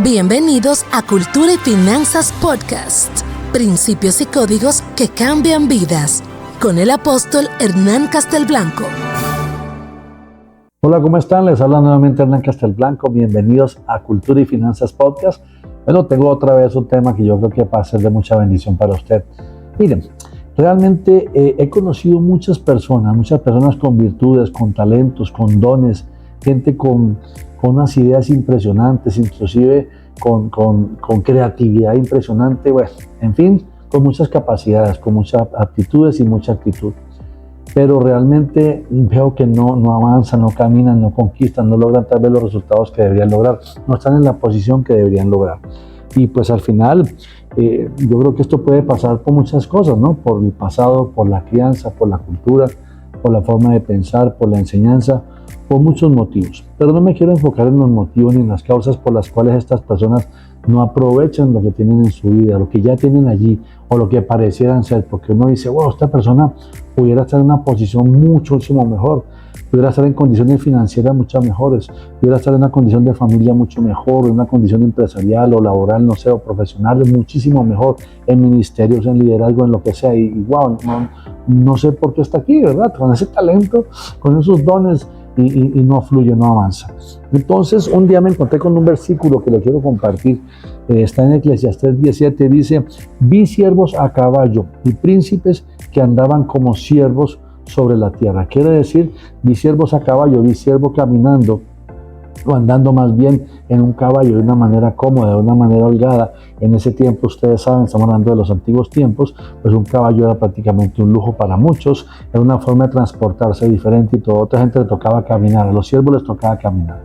Bienvenidos a Cultura y Finanzas Podcast. Principios y códigos que cambian vidas. Con el apóstol Hernán Castelblanco. Hola, ¿cómo están? Les habla nuevamente Hernán Castelblanco. Bienvenidos a Cultura y Finanzas Podcast. Bueno, tengo otra vez un tema que yo creo que va a ser de mucha bendición para usted. Miren, realmente he conocido muchas personas con virtudes, con talentos, con dones, gente con unas ideas impresionantes, inclusive con creatividad impresionante, bueno, en fin, con muchas capacidades, con muchas aptitudes y mucha actitud. Pero realmente veo que no avanzan, no caminan, no conquistan, no logran tal vez los resultados que deberían lograr, no están en la posición que deberían lograr. Y pues al final, yo creo que esto puede pasar por muchas cosas, ¿no? Por el pasado, por la crianza, por la cultura, por la forma de pensar, por la enseñanza, por muchos motivos. Pero no me quiero enfocar en los motivos ni en las causas por las cuales estas personas no aprovechan lo que tienen en su vida, lo que ya tienen allí o lo que parecieran ser, porque uno dice, wow, esta persona pudiera estar en una posición muchísimo mejor, pudiera estar en condiciones financieras mucho mejores, pudiera estar en una condición de familia mucho mejor, en una condición empresarial o laboral, no sé, o profesional muchísimo mejor, en ministerios, en liderazgo, en lo que sea, y wow, no sé por qué está aquí, ¿verdad? Con ese talento, con esos dones, y no fluye, no avanza. Entonces, un día me encontré con un versículo que le quiero compartir. Está en Eclesiastés 17, dice: vi siervos a caballo y príncipes que andaban como siervos sobre la tierra. Quiere decir, vi siervos a caballo, vi siervos caminando o andando más bien en un caballo de una manera cómoda, de una manera holgada. En ese tiempo, ustedes saben, estamos hablando de los antiguos tiempos, pues un caballo era prácticamente un lujo para muchos, era una forma de transportarse diferente y toda otra gente le tocaba caminar, a los siervos les tocaba caminar.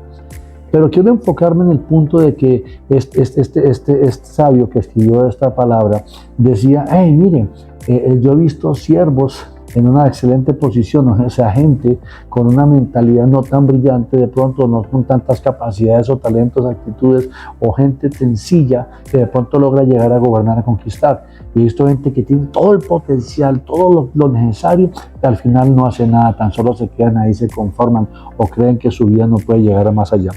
Pero quiero enfocarme en el punto de que este sabio que escribió esta palabra decía, hey, miren, yo he visto siervos en una excelente posición, o sea, gente con una mentalidad no tan brillante, de pronto no con tantas capacidades o talentos, actitudes, o gente sencilla que de pronto logra llegar a gobernar, a conquistar. He visto gente que tiene todo el potencial, todo lo necesario, que al final no hace nada, tan solo se quedan ahí, se conforman o creen que su vida no puede llegar a más allá.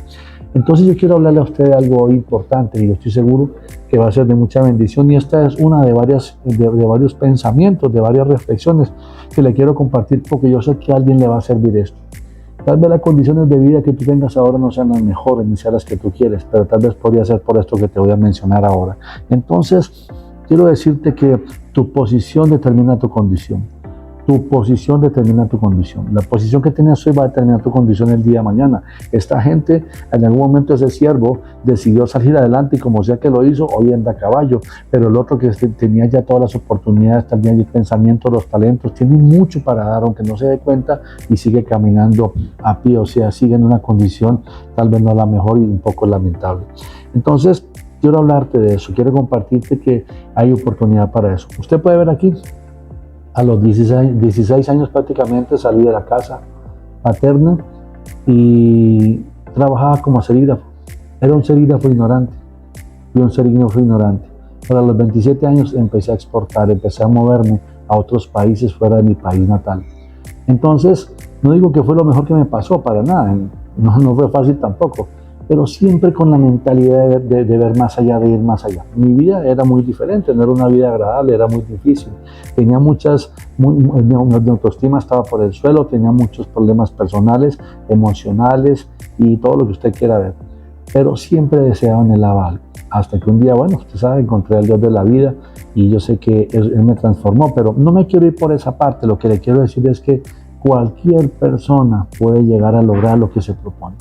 Entonces yo quiero hablarle a usted de algo importante y yo estoy seguro que va a ser de mucha bendición, y esta es una de varios pensamientos, de varias reflexiones que le quiero compartir porque yo sé que a alguien le va a servir esto. Tal vez las condiciones de vida que tú tengas ahora no sean las mejores ni sean las que tú quieres, pero tal vez podría ser por esto que te voy a mencionar ahora. Entonces quiero decirte que tu posición determina tu condición. Tu posición determina tu condición. La posición que tienes hoy va a determinar tu condición el día de mañana. Esta gente, en algún momento ese siervo decidió salir adelante y como sea que lo hizo, hoy anda a caballo. Pero el otro que tenía ya todas las oportunidades, también el pensamiento, los talentos, tiene mucho para dar, aunque no se dé cuenta, y sigue caminando a pie. O sea, sigue en una condición tal vez no la mejor y un poco lamentable. Entonces, quiero hablarte de eso. Quiero compartirte que hay oportunidad para eso. Usted puede ver aquí, a los 16 años prácticamente salí de la casa paterna y trabajaba como serígrafo. Era un serígrafo ignorante. Fui un serígrafo ignorante. Pero a los 27 años empecé a exportar, empecé a moverme a otros países fuera de mi país natal. Entonces, no digo que fue lo mejor que me pasó, para nada. No fue fácil tampoco. Pero siempre con la mentalidad de ver más allá, de ir más allá. Mi vida era muy diferente, no era una vida agradable, era muy difícil. Tenía mi autoestima estaba por el suelo, tenía muchos problemas personales, emocionales y todo lo que usted quiera ver. Pero siempre deseaba anhelaba algo. Hasta que un día, bueno, usted sabe, encontré al Dios de la vida y yo sé que Él me transformó, pero no me quiero ir por esa parte. Lo que le quiero decir es que cualquier persona puede llegar a lograr lo que se propone.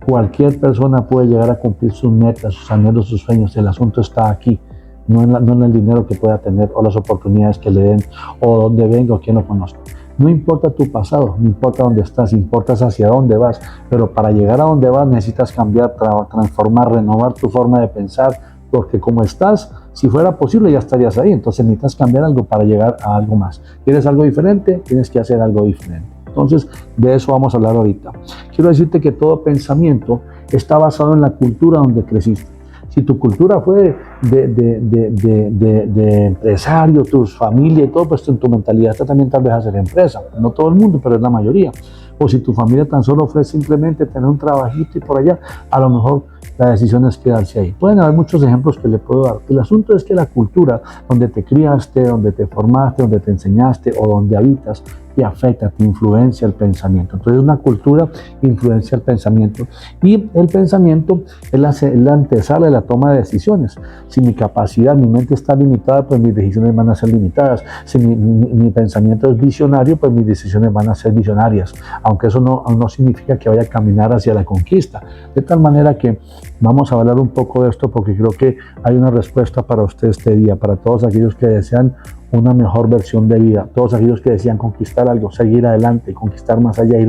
Cualquier persona puede llegar a cumplir sus metas, sus anhelos, sus sueños. El asunto está aquí, no en el dinero que pueda tener o las oportunidades que le den o donde venga o quien lo conozca. No importa tu pasado, no importa dónde estás, importa hacia dónde vas. Pero para llegar a donde vas necesitas cambiar, transformar, renovar tu forma de pensar, porque como estás, si fuera posible ya estarías ahí. Entonces necesitas cambiar algo para llegar a algo más. ¿Quieres algo diferente? Tienes que hacer algo diferente. Entonces, de eso vamos a hablar ahorita. Quiero decirte que todo pensamiento está basado en la cultura donde creciste. Si tu cultura fue de empresario, tu familia y todo, pues en tu mentalidad está también tal vez hacer empresa. No todo el mundo, pero es la mayoría. o si tu familia tan solo fue simplemente tener un trabajito y por allá, a lo mejor la decisión es quedarse ahí. Pueden haber muchos ejemplos que le puedo dar. El asunto es que la cultura donde te criaste, donde te formaste, donde te enseñaste o donde habitas, te afecta, te influencia el pensamiento. Entonces una cultura influencia el pensamiento y el pensamiento es la antesala de la toma de decisiones. Si mi capacidad, mi mente está limitada, pues mis decisiones van a ser limitadas. Si mi pensamiento es visionario, pues mis decisiones van a ser visionarias, aunque eso no significa que vaya a caminar hacia la conquista. De tal manera que vamos a hablar un poco de esto porque creo que hay una respuesta para usted este día, para todos aquellos que desean una mejor versión de vida, todos aquellos que desean conquistar algo, seguir adelante, conquistar más allá,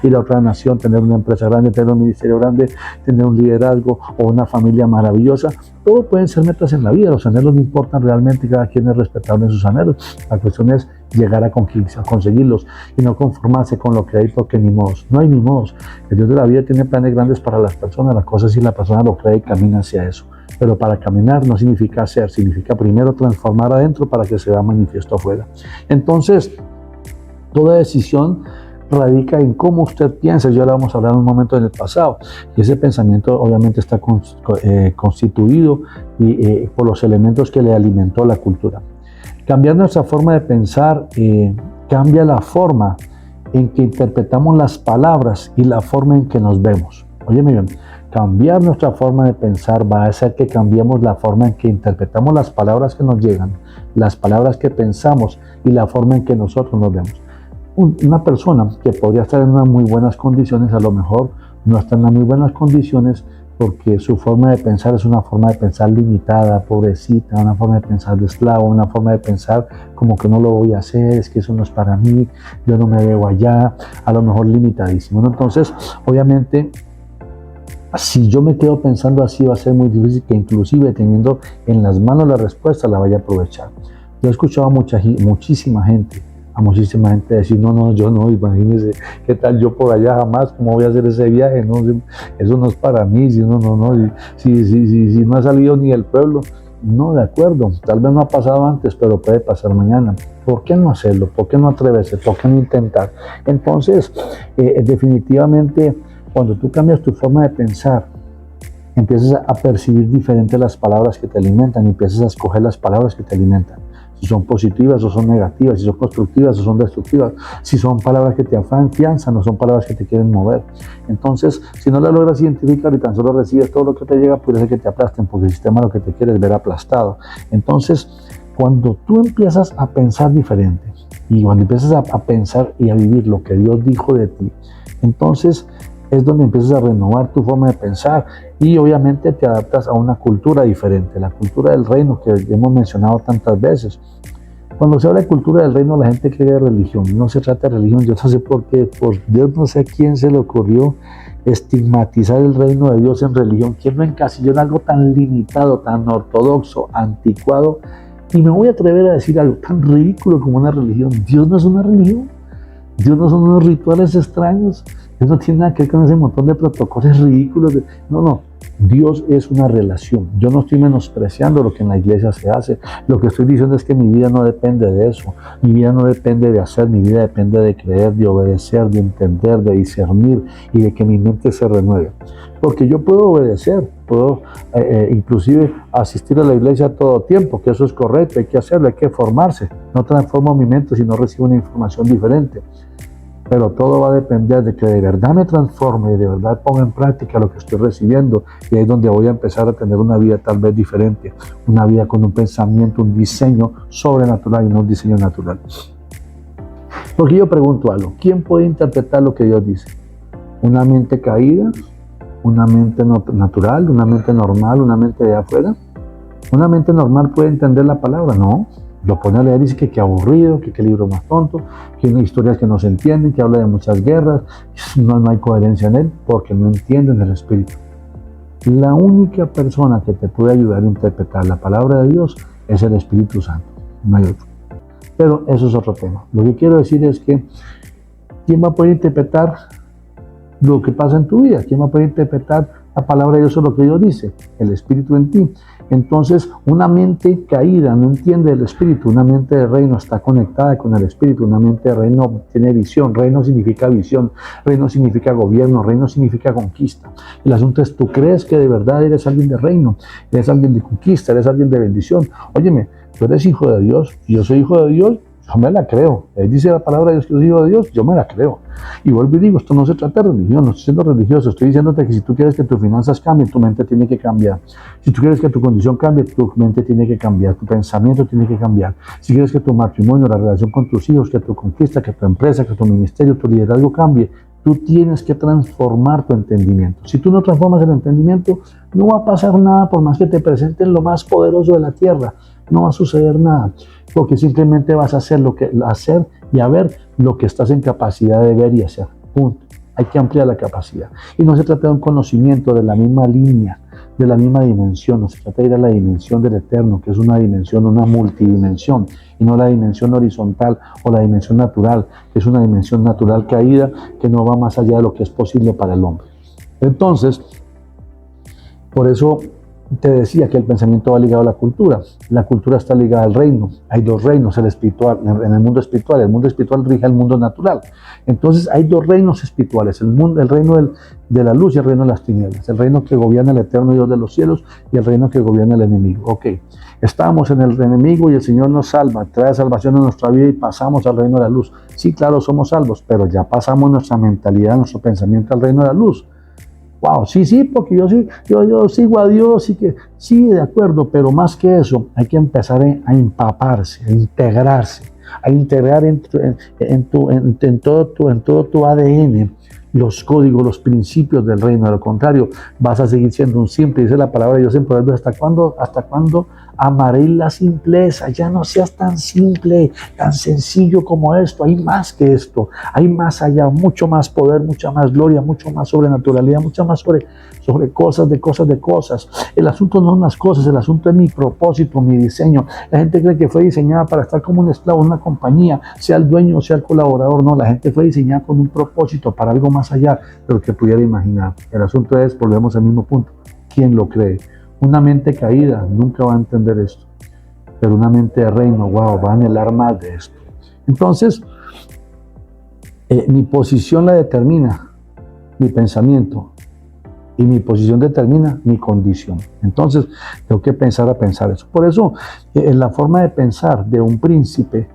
ir a otra nación, tener una empresa grande, tener un ministerio grande, tener un liderazgo o una familia maravillosa. Todo pueden ser metas en la vida, los anhelos no importan realmente, cada quien es respetable en sus anhelos. La cuestión es llegar a conseguirlos y no conformarse con lo que hay porque ni modos. No hay ni modos. El Dios de la vida tiene planes grandes para las personas, la cosa es si la persona lo cree y camina hacia eso. Pero para caminar no significa hacer, significa primero transformar adentro para que se vea manifiesto afuera. Entonces, toda decisión radica en cómo usted piensa. Ya lo vamos a hablar en un momento en el pasado. Y ese pensamiento obviamente está constituido por los elementos que le alimentó la cultura. Cambiar nuestra forma de pensar cambia la forma en que interpretamos las palabras y la forma en que nos vemos. Óyeme bien, cambiar nuestra forma de pensar va a hacer que cambiemos la forma en que interpretamos las palabras que nos llegan, las palabras que pensamos y la forma en que nosotros nos vemos. Una persona que podría estar en unas muy buenas condiciones, a lo mejor no está en unas muy buenas condiciones porque su forma de pensar es una forma de pensar limitada, pobrecita, una forma de pensar de esclavo, una forma de pensar como que no lo voy a hacer, es que eso no es para mí, yo no me veo allá, a lo mejor limitadísimo. Entonces, obviamente, si yo me quedo pensando así, va a ser muy difícil que inclusive teniendo en las manos la respuesta la vaya a aprovechar. Yo he escuchado a muchísima gente decir, no, yo no, imagínese, ¿qué tal yo por allá jamás? ¿Cómo voy a hacer ese viaje? No, eso no es para mí, si no ha salido ni del pueblo. No, de acuerdo, tal vez no ha pasado antes, pero puede pasar mañana. ¿Por qué no hacerlo? ¿Por qué no atreverse? ¿Por qué no intentar? Entonces, definitivamente, cuando tú cambias tu forma de pensar, empiezas a percibir diferente las palabras que te alimentan, empiezas a escoger las palabras que te alimentan. Si son positivas o son negativas, si son constructivas o son destructivas, si son palabras que te afianzan o son palabras que te quieren mover. Entonces, si no las logras identificar y tan solo recibes todo lo que te llega, puede ser que te aplasten, porque el sistema lo que te quiere es ver aplastado. Entonces, cuando tú empiezas a pensar diferente y cuando empiezas a pensar y a vivir lo que Dios dijo de ti, entonces es donde empiezas a renovar tu forma de pensar y obviamente te adaptas a una cultura diferente, la cultura del reino que hemos mencionado tantas veces. Cuando se habla de cultura del reino, la gente cree de religión. No se trata de religión. Yo no sé por qué, por Dios no sé a quién se le ocurrió estigmatizar el reino de Dios en religión. ¿Quién lo encasilló en algo tan limitado, tan ortodoxo, anticuado? Y me voy a atrever a decir algo tan ridículo como una religión. Dios no es una religión. Dios no son unos rituales extraños. Dios no tiene nada que ver con ese montón de protocolos ridículos. No. Dios es una relación. Yo no estoy menospreciando lo que en la iglesia se hace. Lo que estoy diciendo es que mi vida no depende de eso. Mi vida no depende de hacer. Mi vida depende de creer, de obedecer, de entender, de discernir y de que mi mente se renueve. Porque yo puedo obedecer, puedo inclusive asistir a la iglesia todo tiempo, que eso es correcto, hay que hacerlo, hay que formarse. No transformo mi mente si no recibo una información diferente. Pero todo va a depender de que de verdad me transforme y de verdad ponga en práctica lo que estoy recibiendo. Y ahí es donde voy a empezar a tener una vida tal vez diferente, una vida con un pensamiento, un diseño sobrenatural y no un diseño natural. Porque yo pregunto algo, ¿quién puede interpretar lo que Dios dice? ¿Una mente caída? ¿Una mente natural? ¿Una mente normal? ¿Una mente de afuera? ¿Una mente normal puede entender la palabra? No. Lo pone a leer y dice que qué aburrido, que qué libro más tonto, que hay historias que no se entienden, que habla de muchas guerras, no hay coherencia en él porque no entienden el Espíritu. La única persona que te puede ayudar a interpretar la palabra de Dios es el Espíritu Santo, no hay otro. Pero eso es otro tema. Lo que quiero decir es que ¿quién va a poder interpretar lo que pasa en tu vida? ¿Quién va a poder interpretar La palabra de Dios es lo que Dios dice, el Espíritu en ti. Entonces, una mente caída no entiende el Espíritu, una mente de reino está conectada con el Espíritu, una mente de reino tiene visión, reino significa visión, reino significa gobierno, reino significa conquista. El asunto es, ¿tú crees que de verdad eres alguien de reino? ¿Eres alguien de conquista? ¿Eres alguien de bendición? Óyeme, tú eres hijo de Dios, yo soy hijo de Dios, yo me la creo. Él dice la palabra de Dios que yo soy hijo de Dios, yo me la creo. Y vuelvo y digo, esto no se trata de religión, no estoy siendo religioso, estoy diciéndote que si tú quieres que tus finanzas cambien, tu mente tiene que cambiar. Si tú quieres que tu condición cambie, tu mente tiene que cambiar, tu pensamiento tiene que cambiar. Si quieres que tu matrimonio, la relación con tus hijos, que tu conquista, que tu empresa, que tu ministerio, tu liderazgo cambie, tú tienes que transformar tu entendimiento. Si tú no transformas el entendimiento, no va a pasar nada por más que te presenten lo más poderoso de la tierra. No va a suceder nada, porque simplemente vas a hacer y a ver lo que estás en capacidad de ver y hacer. Punto. Hay que ampliar la capacidad. Y no se trata de un conocimiento de la misma línea, de la misma dimensión. No se trata de ir a la dimensión del eterno, que es una dimensión, una multidimensión, y no la dimensión horizontal o la dimensión natural, que es una dimensión natural caída que no va más allá de lo que es posible para el hombre. Entonces, por eso te decía que el pensamiento va ligado a la cultura. La cultura está ligada al reino. Hay dos reinos, el espiritual, en el mundo espiritual. El mundo espiritual rige el mundo natural. Entonces hay dos reinos espirituales, el reino de la luz y el reino de las tinieblas. El reino que gobierna el eterno Dios de los cielos y el reino que gobierna el enemigo. Ok, estamos en el enemigo y el Señor nos salva, trae salvación a nuestra vida y pasamos al reino de la luz. Sí, claro, somos salvos, pero ya pasamos nuestra mentalidad, nuestro pensamiento al reino de la luz. Wow, sí, porque yo sigo a Dios y que sí, de acuerdo, pero más que eso, hay que empezar a empaparse, a integrar en todo tu ADN los códigos, los principios del reino. De lo contrario, vas a seguir siendo un simple. Dice la palabra de Dios en Proverbios, ¿hasta cuándo amaréis la simpleza? Ya no seas tan simple, tan sencillo como esto. Hay más que esto, hay más allá, mucho más poder, mucha más gloria, mucho más sobrenaturalidad, mucho más sobre cosas de cosas. El asunto no son las cosas, el asunto es mi propósito, mi diseño. La gente cree que fue diseñada para estar como un esclavo en una compañía, sea el dueño o sea el colaborador. No, la gente fue diseñada con un propósito, para algo más allá de lo que pudiera imaginar. El asunto es, volvemos al mismo punto, ¿quién lo cree? Una mente caída nunca va a entender esto, pero una mente de reino, wow, va a anhelar más de esto. Entonces, mi posición la determina mi pensamiento y mi posición determina mi condición. Entonces, tengo que pensar eso. Por eso, en la forma de pensar de un príncipe,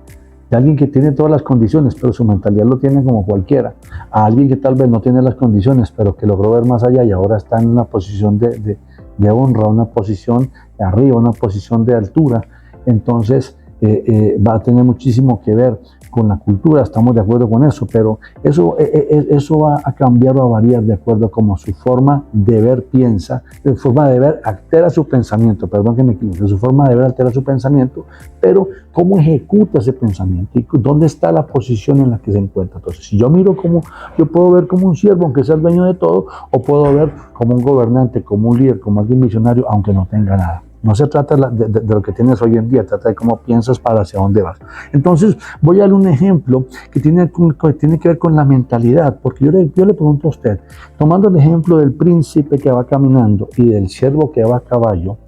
de alguien que tiene todas las condiciones, pero su mentalidad lo tiene como cualquiera, a alguien que tal vez no tiene las condiciones, pero que logró ver más allá y ahora está en una posición de honra, una posición de arriba, una posición de altura, entonces va a tener muchísimo que ver con la cultura, estamos de acuerdo con eso, pero eso va a cambiar o a variar de acuerdo a cómo su forma de ver piensa, su forma de ver altera su pensamiento, perdón que me equivoque, su forma de ver altera su pensamiento, pero cómo ejecuta ese pensamiento y dónde está la posición en la que se encuentra. Entonces, si yo miro yo puedo ver como un siervo, aunque sea el dueño de todo, o puedo ver como un gobernante, como un líder, como alguien visionario, aunque no tenga nada. No se trata de lo que tienes hoy en día, trata de cómo piensas para hacia dónde vas. Entonces, voy a dar un ejemplo que tiene que ver con la mentalidad, porque yo le pregunto a usted, tomando el ejemplo del príncipe que va caminando y del siervo que va a caballo,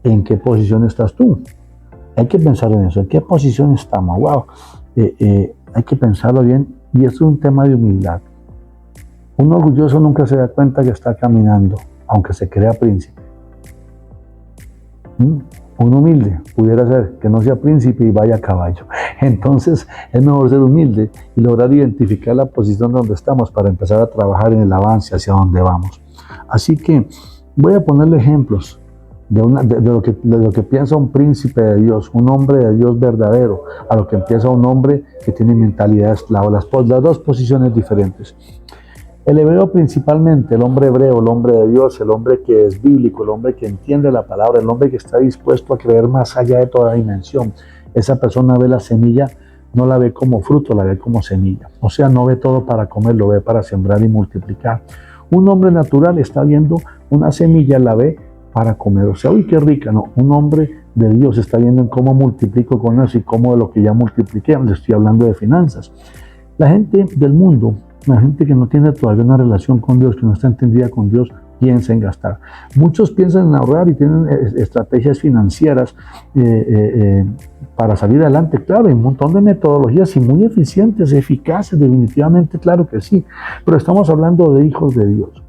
¿en qué posición estás tú? Hay que pensar en eso, ¿en qué posición estamos? Wow, hay que pensarlo bien, y eso es un tema de humildad. Un orgulloso nunca se da cuenta que está caminando, aunque se crea príncipe. Un humilde pudiera ser que no sea príncipe y vaya a caballo. Entonces es mejor ser humilde y lograr identificar la posición donde estamos para empezar a trabajar en el avance hacia donde vamos. Así que voy a ponerle ejemplos de lo que piensa un príncipe de Dios, un hombre de Dios verdadero, a lo que empieza un hombre que tiene mentalidad esclavo, las dos posiciones diferentes. El hebreo principalmente, el hombre hebreo, el hombre de Dios, el hombre que es bíblico, el hombre que entiende la palabra, el hombre que está dispuesto a creer más allá de toda dimensión. Esa persona ve la semilla, no la ve como fruto, la ve como semilla. O sea, no ve todo para comer, lo ve para sembrar y multiplicar. Un hombre natural está viendo una semilla, la ve para comer. O sea, uy, qué rica, ¿no? Un hombre de Dios está viendo en cómo multiplico con eso y cómo de lo que ya multipliqué. Le estoy hablando de finanzas. La gente del mundo, la gente que no tiene todavía una relación con Dios, que no está entendida con Dios, piensa en gastar. Muchos piensan en ahorrar y tienen estrategias financieras para salir adelante. Claro, hay un montón de metodologías y muy eficientes, eficaces, definitivamente, claro que sí. Pero estamos hablando de hijos de Dios.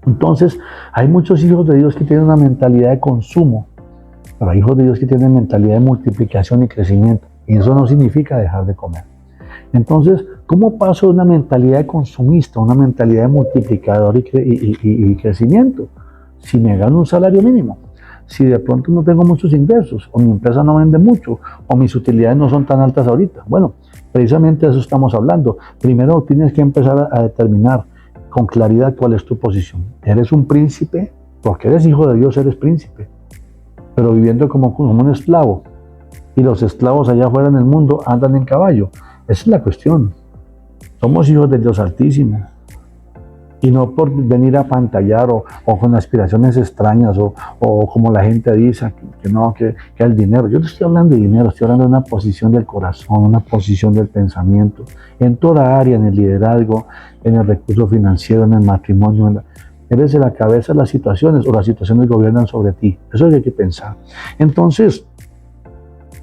Entonces, hay muchos hijos de Dios que tienen una mentalidad de consumo, pero hay hijos de Dios que tienen mentalidad de multiplicación y crecimiento. Y eso no significa dejar de comer. Entonces, ¿cómo paso de una mentalidad de consumista a una mentalidad de multiplicador y crecimiento? Si me gano un salario mínimo, si de pronto no tengo muchos ingresos, o mi empresa no vende mucho, o mis utilidades no son tan altas ahorita. Bueno, precisamente de eso estamos hablando. Primero tienes que empezar a determinar con claridad cuál es tu posición. ¿Eres un príncipe? Porque eres hijo de Dios, eres príncipe, pero viviendo como un esclavo. Y los esclavos allá afuera en el mundo andan en caballo. Esa es la cuestión. Somos hijos del Dios Altísimo. Y no por venir a pantallar o con aspiraciones extrañas o como la gente dice, que el dinero. Yo no estoy hablando de dinero, estoy hablando de una posición del corazón, una posición del pensamiento. En toda área, en el liderazgo, en el recurso financiero, en el matrimonio. Eres de la cabeza de las situaciones o las situaciones gobiernan sobre ti. Eso es lo que hay que pensar. Entonces,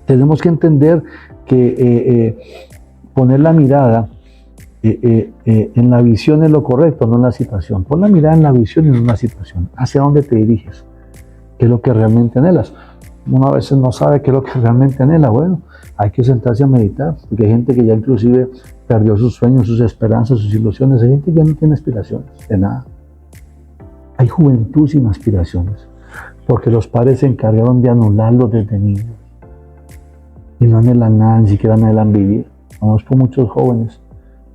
tenemos que entender que poner la mirada en la visión es lo correcto, no en la situación. Pon la mirada en la visión y no en la situación. ¿Hacia dónde te diriges? ¿Qué es lo que realmente anhelas? Uno a veces no sabe qué es lo que realmente anhela. Bueno, hay que sentarse a meditar, porque hay gente que ya inclusive perdió sus sueños, sus esperanzas, sus ilusiones. Hay gente que ya no tiene aspiraciones de nada. Hay juventud sin aspiraciones, porque los padres se encargaron de anularlos desde niños. Y no anhelan nada, ni siquiera anhelan vivir. Conozco muchos jóvenes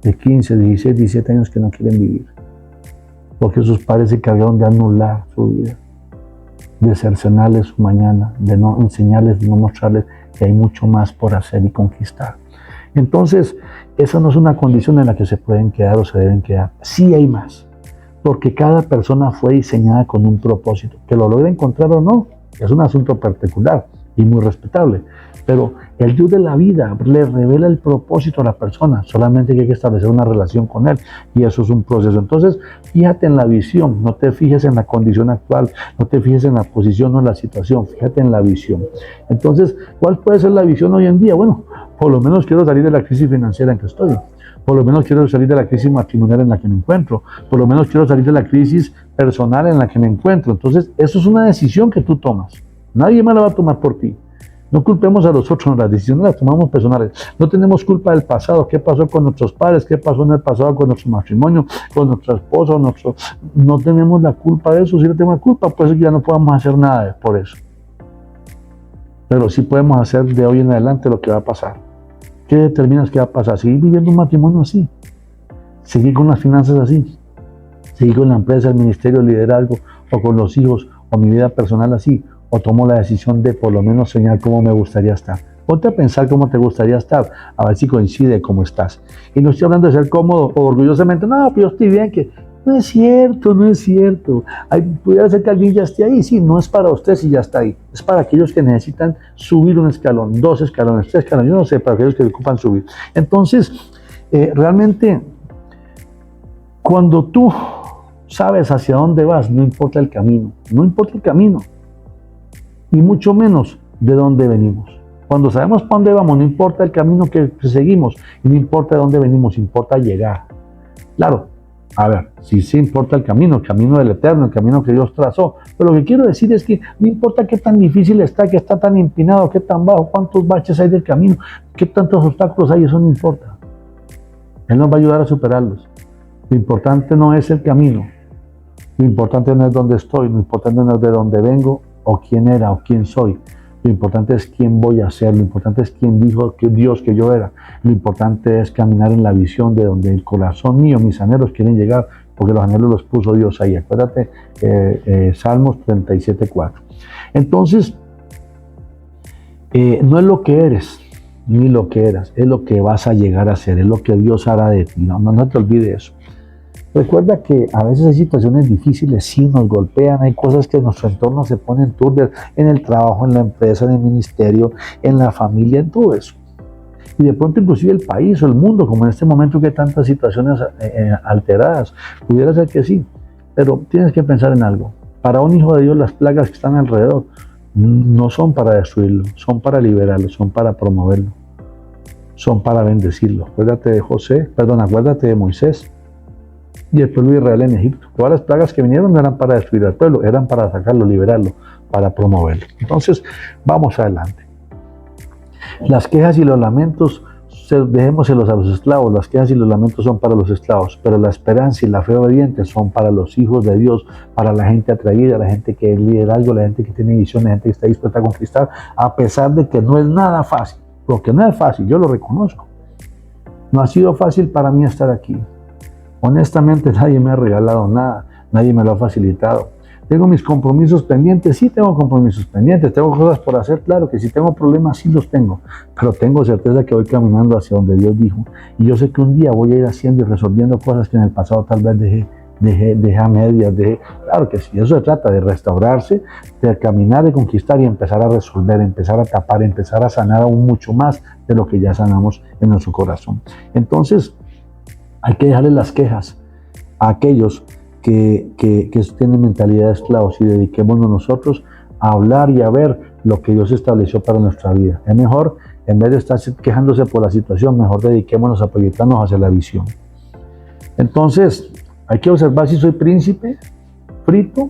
de 15, 16, 17 años que no quieren vivir, porque sus padres se encargaron de anular su vida, de cercenarles su mañana, de no enseñarles, de no mostrarles que hay mucho más por hacer y conquistar. Entonces, esa no es una condición en la que se pueden quedar o se deben quedar. Sí hay más, porque cada persona fue diseñada con un propósito. Que lo logre encontrar o no, es un asunto particular y muy respetable. Pero el Dios de la vida le revela el propósito a la persona, solamente que hay que establecer una relación con Él, y eso es un proceso. Entonces, fíjate en la visión, no te fijes en la condición actual, no te fijes en la posición o en la situación, fíjate en la visión. Entonces, ¿cuál puede ser la visión hoy en día? Bueno, por lo menos quiero salir de la crisis financiera en que estoy, por lo menos quiero salir de la crisis matrimonial en la que me encuentro, por lo menos quiero salir de la crisis personal en la que me encuentro. Entonces, eso es una decisión que tú tomas, nadie más la va a tomar por ti. No culpemos a los otros, las decisiones las tomamos personales. No tenemos culpa del pasado, qué pasó con nuestros padres, qué pasó en el pasado con nuestro matrimonio, con nuestra esposa, no tenemos la culpa de eso. Si no tenemos culpa, pues ya no podemos hacer nada por eso. Pero sí podemos hacer de hoy en adelante lo que va a pasar. ¿Qué determinas que va a pasar? Seguir viviendo un matrimonio así, seguir con las finanzas así, seguir con la empresa, el ministerio, el liderazgo, o con los hijos, o mi vida personal así, o tomo la decisión de por lo menos soñar cómo me gustaría estar. Ponte a pensar cómo te gustaría estar, a ver si coincide cómo estás. Y no estoy hablando de ser cómodo o orgullosamente, no, pero yo estoy bien, que no es cierto, no es cierto. Pudiera ser que alguien ya esté ahí, sí, no es para usted si ya está ahí, es para aquellos que necesitan subir un escalón, 2 escalones, 3 escalones, yo no sé, para aquellos que ocupan subir. Entonces, realmente, cuando tú sabes hacia dónde vas, no importa el camino, y mucho menos de dónde venimos. Cuando sabemos para dónde vamos, no importa el camino que seguimos, y no importa de dónde venimos, importa llegar. Claro, a ver, sí importa el camino del Eterno, el camino que Dios trazó, pero lo que quiero decir es que no importa qué tan difícil está, que está tan empinado, qué tan bajo, cuántos baches hay del camino, qué tantos obstáculos hay, eso no importa. Él nos va a ayudar a superarlos. Lo importante no es el camino, lo importante no es dónde estoy, lo importante no es de dónde vengo, o quién era, o quién soy. Lo importante es quién voy a ser, lo importante es quién dijo que Dios que yo era. Lo importante es caminar en la visión de donde el corazón mío, mis anhelos quieren llegar, porque los anhelos los puso Dios ahí. Acuérdate, Salmos 37:4. Entonces, no es lo que eres, ni lo que eras, es lo que vas a llegar a ser, es lo que Dios hará de ti. No te olvides eso. Recuerda que a veces hay situaciones difíciles, sí, nos golpean, hay cosas que en nuestro entorno se ponen turbias, en el trabajo, en la empresa, en el ministerio, en la familia, en todo eso. Y de pronto inclusive el país o el mundo, como en este momento que hay tantas situaciones alteradas, pudiera ser que sí. Pero tienes que pensar en algo. Para un hijo de Dios, las plagas que están alrededor no son para destruirlo, son para liberarlo, son para promoverlo, son para bendecirlo. Acuérdate de Moisés y el pueblo de Israel en Egipto. Todas las plagas que vinieron no eran para destruir al pueblo, eran para sacarlo, liberarlo, para promoverlo. Entonces, vamos adelante. Las quejas y los lamentos, dejémoselos a los esclavos. Las quejas y los lamentos son para los esclavos, pero la esperanza y la fe obediente son para los hijos de Dios, para la gente atraída, la gente que es liderazgo, la gente que tiene visión, la gente que está dispuesta a conquistar, a pesar de que no es nada fácil. Porque no es fácil, yo lo reconozco. No ha sido fácil para mí estar aquí. Honestamente, nadie me ha regalado nada, nadie me lo ha facilitado. ¿Tengo mis compromisos pendientes? Sí, tengo compromisos pendientes. ¿Tengo cosas por hacer? Claro que sí. ¿Tengo problemas? Sí los tengo. Pero tengo certeza que voy caminando hacia donde Dios dijo. Y yo sé que un día voy a ir haciendo y resolviendo cosas que en el pasado tal vez dejé a medias. Claro que sí. Eso se trata de restaurarse, de caminar, de conquistar y empezar a resolver, empezar a tapar, empezar a sanar aún mucho más de lo que ya sanamos en nuestro corazón. Entonces, hay que dejarle las quejas a aquellos que tienen mentalidad de esclavos y dediquémonos nosotros a hablar y a ver lo que Dios estableció para nuestra vida. Es mejor, en vez de estar quejándose por la situación, mejor dediquémonos a proyectarnos hacia la visión. Entonces, hay que observar si soy príncipe, frito,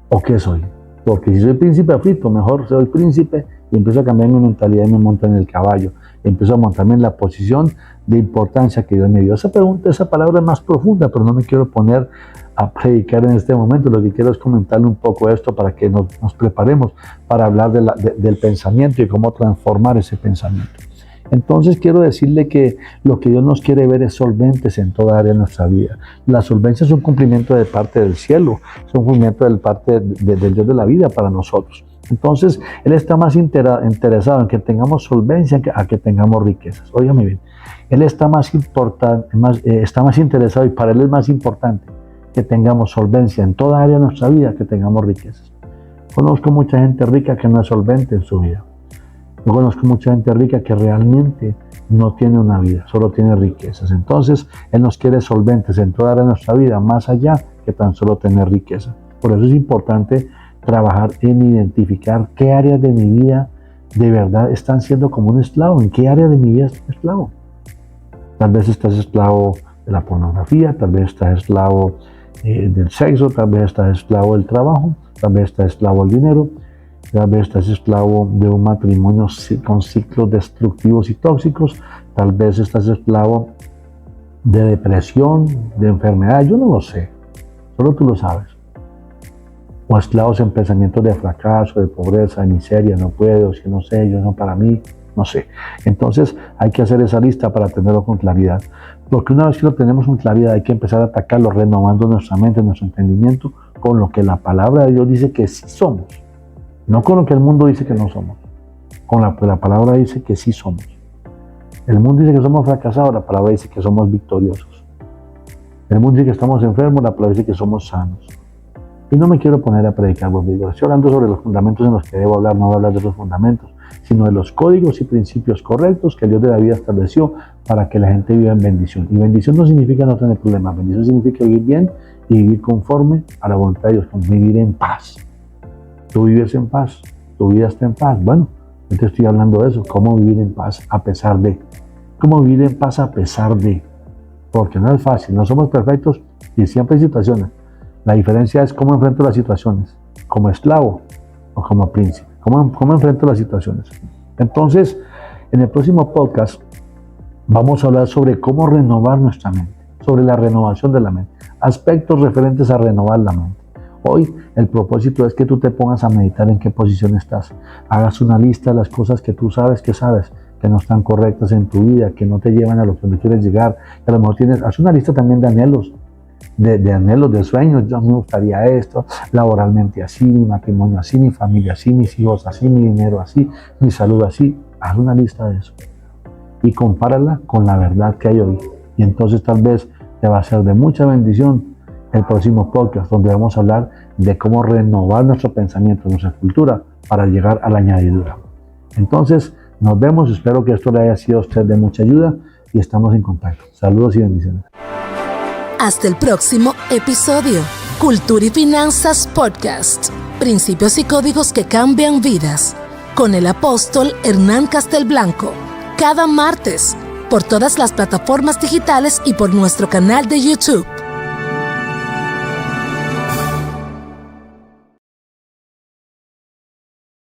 o qué soy. Porque si soy príncipe frito, mejor soy príncipe y empiezo a cambiar mi mentalidad y me monto en el caballo. Empiezo a montarme en la posición de importancia que Dios me dio. Esa palabra es más profunda, pero no me quiero poner a predicar en este momento. Lo que quiero es comentarle un poco esto para que nos preparemos para hablar del pensamiento y cómo transformar ese pensamiento. Entonces quiero decirle que lo que Dios nos quiere ver es solventes en toda área de nuestra vida. La solvencia es un cumplimiento de parte del cielo, es un cumplimiento de parte del Dios de la vida para nosotros. Entonces, Él está más interesado en que tengamos solvencia a que tengamos riquezas. Óigame bien, Él está más interesado y para Él es más importante que tengamos solvencia en toda área de nuestra vida que tengamos riquezas. Conozco mucha gente rica que no es solvente en su vida. Yo conozco mucha gente rica que realmente no tiene una vida, solo tiene riquezas. Entonces, Él nos quiere solventes en toda área de nuestra vida, más allá que tan solo tener riqueza. Por eso es importante trabajar en identificar qué áreas de mi vida de verdad están siendo como un esclavo, en qué área de mi vida estoy esclavo. Tal vez estás esclavo de la pornografía, tal vez estás esclavo del sexo, tal vez estás esclavo del trabajo, tal vez estás esclavo del dinero, tal vez estás esclavo de un matrimonio con ciclos destructivos y tóxicos, tal vez estás esclavo de depresión, de enfermedad, yo no lo sé, solo tú lo sabes. O esclavos en pensamientos de fracaso, de pobreza, de miseria, no puedo, si no sé, yo no para mí, no sé. Entonces hay que hacer esa lista para tenerlo con claridad. Porque una vez que lo tenemos con claridad hay que empezar a atacarlo renovando nuestra mente, nuestro entendimiento con lo que la palabra de Dios dice que sí somos. No con lo que el mundo dice que no somos. Con lo que la palabra dice que sí somos. El mundo dice que somos fracasados, la palabra dice que somos victoriosos. El mundo dice que estamos enfermos, la palabra dice que somos sanos. Y no me quiero poner a predicar, digo, estoy hablando sobre los fundamentos en los que debo hablar, no voy a hablar de los fundamentos, sino de los códigos y principios correctos que el Dios de la vida estableció para que la gente viva en bendición. Y bendición no significa no tener problemas, bendición significa vivir bien y vivir conforme a la voluntad de Dios, vivir en paz. Tú vives en paz, tu vida está en paz. Bueno, yo te estoy hablando de eso, cómo vivir en paz a pesar de. Cómo vivir en paz a pesar de. Porque no es fácil, no somos perfectos y siempre hay situaciones. La diferencia es cómo enfrento las situaciones, como esclavo o como príncipe. ¿Cómo enfrento las situaciones? Entonces, en el próximo podcast vamos a hablar sobre cómo renovar nuestra mente, sobre la renovación de la mente, aspectos referentes a renovar la mente. Hoy el propósito es que tú te pongas a meditar en qué posición estás. Hagas una lista de las cosas que tú sabes que no están correctas en tu vida, que no te llevan a lo que tú quieres llegar. Que a lo mejor haz una lista también de anhelos. De anhelos, de sueños. Yo me gustaría esto, laboralmente así, mi matrimonio así, mi familia así, mis hijos así, mi dinero así, mi salud así. Haz una lista de eso y compárala con la verdad que hay hoy. Y entonces tal vez te va a ser de mucha bendición el próximo podcast, donde vamos a hablar de cómo renovar nuestro pensamiento, nuestra cultura, para llegar a la añadidura. Entonces, nos vemos. Espero que esto le haya sido a usted de mucha ayuda y estamos en contacto. Saludos y bendiciones. Hasta el próximo episodio. Cultura y Finanzas Podcast. Principios y códigos que cambian vidas. Con el apóstol Hernán Castelblanco. Cada martes, por todas las plataformas digitales y por nuestro canal de YouTube.